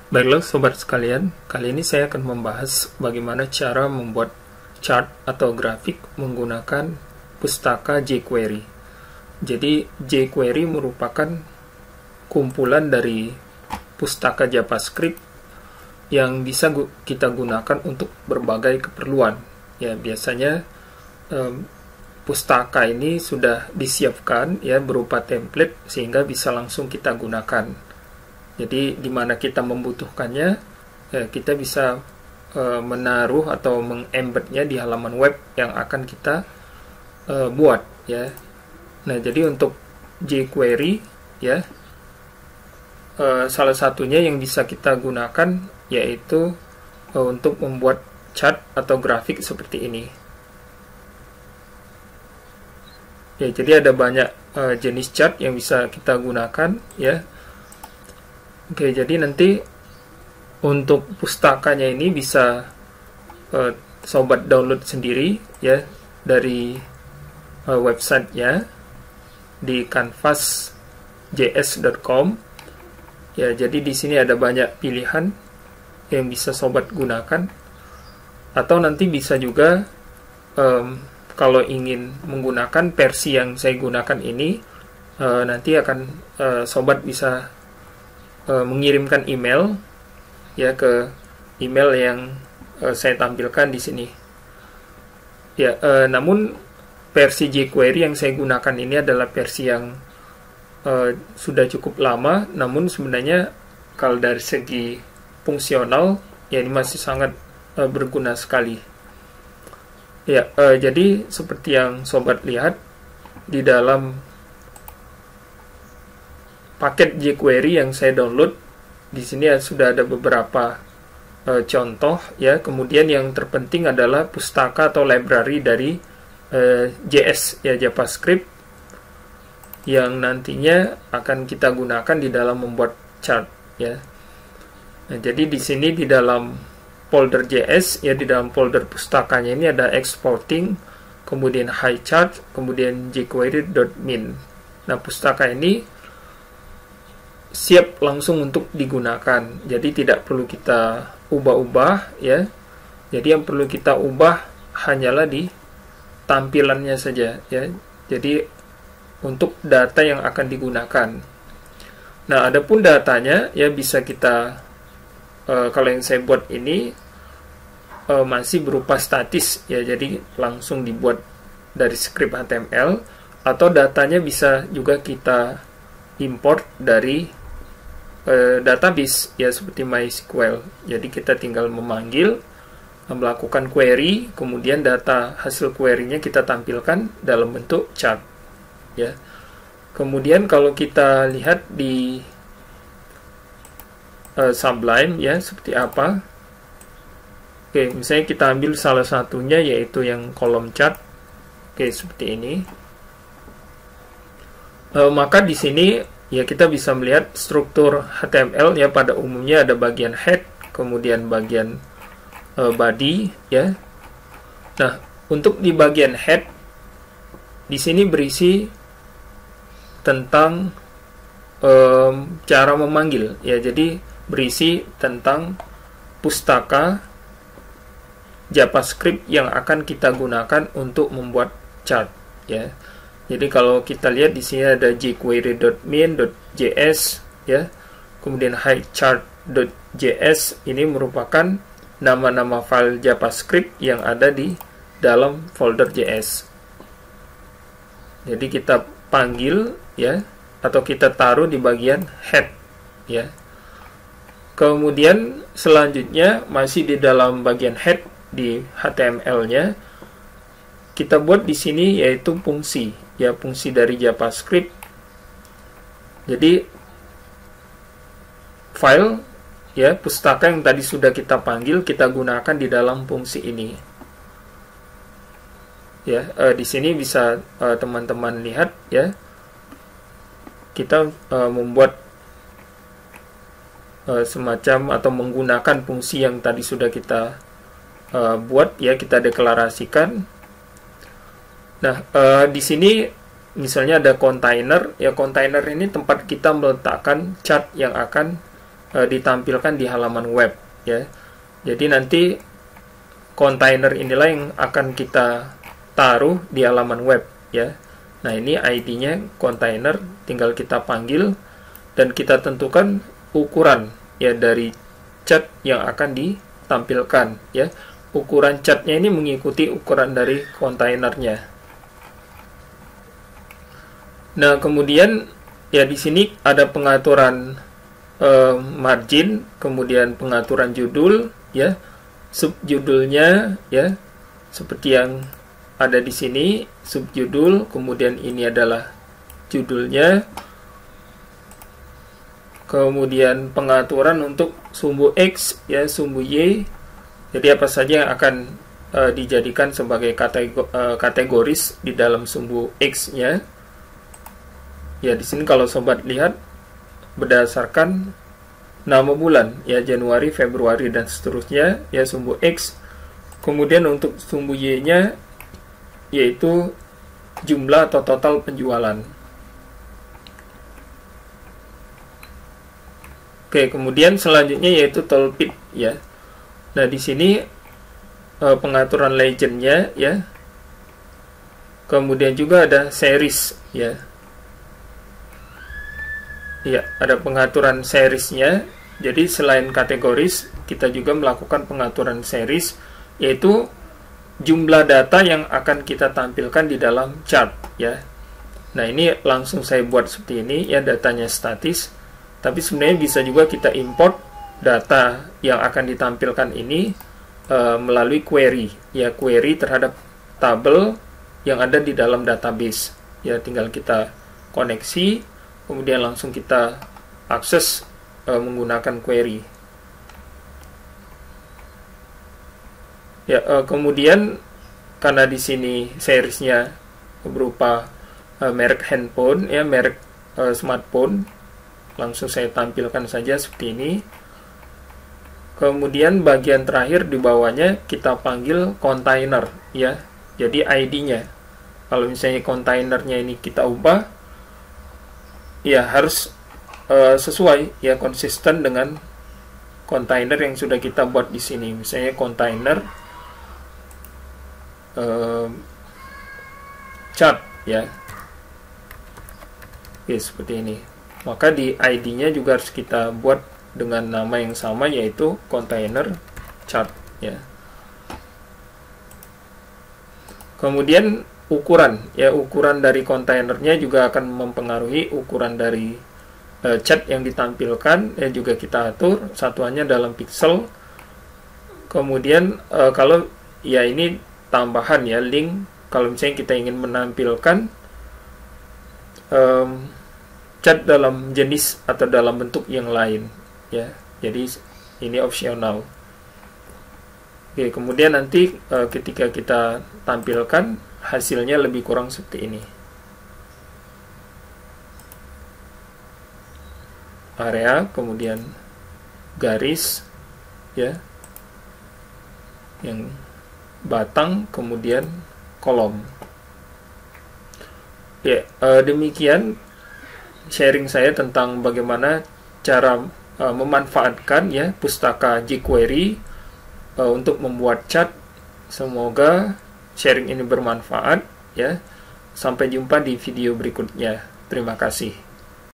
Baiklah sobat sekalian, kali ini saya akan membahas bagaimana cara membuat chart atau grafik menggunakan pustaka jQuery. Jadi jQuery merupakan kumpulan dari pustaka JavaScript yang bisa kita gunakan untuk berbagai keperluan. Ya, biasanya pustaka ini sudah disiapkan ya berupa template sehingga bisa langsung kita gunakan. Jadi di mana kita membutuhkannya, kita bisa menaruh atau mengembednya di halaman web yang akan kita buat ya. Nah, jadi untuk jQuery ya, salah satunya yang bisa kita gunakan yaitu untuk membuat chart atau grafik seperti ini. Ya, jadi ada banyak jenis chart yang bisa kita gunakan ya. Oke, jadi nanti untuk pustakanya ini bisa sobat download sendiri ya dari websitenya di canvasjs.com. Ya, jadi di sini ada banyak pilihan yang bisa sobat gunakan, atau nanti bisa juga kalau ingin menggunakan versi yang saya gunakan ini, nanti akan sobat bisa mengirimkan email ya ke email yang saya tampilkan di sini. Ya, namun versi jQuery yang saya gunakan ini adalah versi yang sudah cukup lama, namun sebenarnya kalau dari segi fungsional ya ini masih sangat berguna sekali. Ya, jadi seperti yang sobat lihat di dalam paket jQuery yang saya download, di sini sudah ada beberapa contoh ya. Kemudian yang terpenting adalah pustaka atau library dari JS ya, JavaScript, yang nantinya akan kita gunakan di dalam membuat chart ya. Nah, jadi di sini di dalam folder JS ya, di dalam folder pustakanya ini ada exporting, kemudian high chart, kemudian jQuery.min. Nah, pustaka ini siap langsung untuk digunakan, jadi tidak perlu kita ubah-ubah ya. Jadi yang perlu kita ubah hanyalah di tampilannya saja ya, jadi untuk data yang akan digunakan. Nah, adapun datanya ya bisa kita kalau yang saya buat ini masih berupa statis ya, jadi langsung dibuat dari script HTML, atau datanya bisa juga kita import dari database ya seperti MySQL. Jadi kita tinggal memanggil, melakukan query, kemudian data hasil query-nya kita tampilkan dalam bentuk chart ya. Kemudian kalau kita lihat di Sublime ya seperti apa. Oke, misalnya kita ambil salah satunya yaitu yang kolom chart. Oke, seperti ini. Maka di sini ya kita bisa melihat struktur HTML ya, pada umumnya ada bagian head, kemudian bagian body ya. Nah, untuk di bagian head di sini berisi tentang cara memanggil ya, jadi berisi tentang pustaka JavaScript yang akan kita gunakan untuk membuat chart ya. Jadi kalau kita lihat di sini ada jQuery.min.js ya, kemudian highchart.js, ini merupakan nama-nama file JavaScript yang ada di dalam folder JS. Jadi kita panggil ya, atau kita taruh di bagian head ya. Kemudian selanjutnya masih di dalam bagian head di HTML-nya kita buat di sini yaitu fungsi ya, fungsi dari JavaScript. Jadi file ya, pustaka yang tadi sudah kita panggil kita gunakan di dalam fungsi ini. Ya, di sini bisa teman-teman lihat ya, kita membuat semacam atau menggunakan fungsi yang tadi sudah kita buat ya, kita deklarasikan. Nah, di sini misalnya ada container ya, container ini tempat kita meletakkan chart yang akan ditampilkan di halaman web ya. Jadi nanti kontainer inilah yang akan kita taruh di halaman web ya. Nah, ini ID-nya kontainer, tinggal kita panggil dan kita tentukan ukuran ya dari cat yang akan ditampilkan ya. Ukuran catnya ini mengikuti ukuran dari kontainernya. Nah, kemudian ya di sini ada pengaturan margin, kemudian pengaturan judul ya, subjudulnya ya, seperti yang ada di sini, subjudul, kemudian ini adalah judulnya, kemudian pengaturan untuk sumbu X ya, sumbu Y, jadi apa saja yang akan dijadikan sebagai kategoris di dalam sumbu X-nya. Ya, di sini kalau sobat lihat berdasarkan nama bulan ya, Januari, Februari dan seterusnya ya, sumbu X. Kemudian untuk sumbu Y-nya yaitu jumlah atau total penjualan. Oke, kemudian selanjutnya yaitu tooltip ya. Nah, di sini pengaturan legendnya ya. Kemudian juga ada series ya. Ya, ada pengaturan seriesnya. Jadi selain kategoris, kita juga melakukan pengaturan series, yaitu jumlah data yang akan kita tampilkan di dalam chart ya. Nah, ini langsung saya buat seperti ini ya, datanya statis. Tapi sebenarnya bisa juga kita import data yang akan ditampilkan ini melalui query ya, query terhadap tabel yang ada di dalam database ya. Tinggal kita koneksi, kemudian langsung kita akses menggunakan query. Ya, kemudian karena di sini seriesnya berupa merek handphone ya, merek smartphone, langsung saya tampilkan saja seperti ini. Kemudian bagian terakhir di bawahnya kita panggil kontainer ya. Jadi ID-nya. Kalau misalnya kontainernya ini kita ubah, ya harus sesuai ya, konsisten dengan kontainer yang sudah kita buat di sini. Misalnya kontainer chart ya. Oke, seperti ini. Maka di ID-nya juga harus kita buat dengan nama yang sama, yaitu kontainer chart ya. Kemudian ukuran ya, ukuran dari kontainernya juga akan mempengaruhi ukuran dari cat yang ditampilkan ya, juga kita atur satuannya dalam pixel. Kemudian kalau ya ini tambahan ya, link kalau misalnya kita ingin menampilkan cat dalam jenis atau dalam bentuk yang lain ya, jadi ini opsional. Oke, kemudian nanti ketika kita tampilkan hasilnya lebih kurang seperti ini. Area, kemudian garis ya, yang batang, kemudian kolom. Ya, demikian sharing saya tentang bagaimana cara memanfaatkan ya pustaka jQuery untuk membuat chart. Semoga sharing ini bermanfaat ya. Sampai jumpa di video berikutnya. Terima kasih.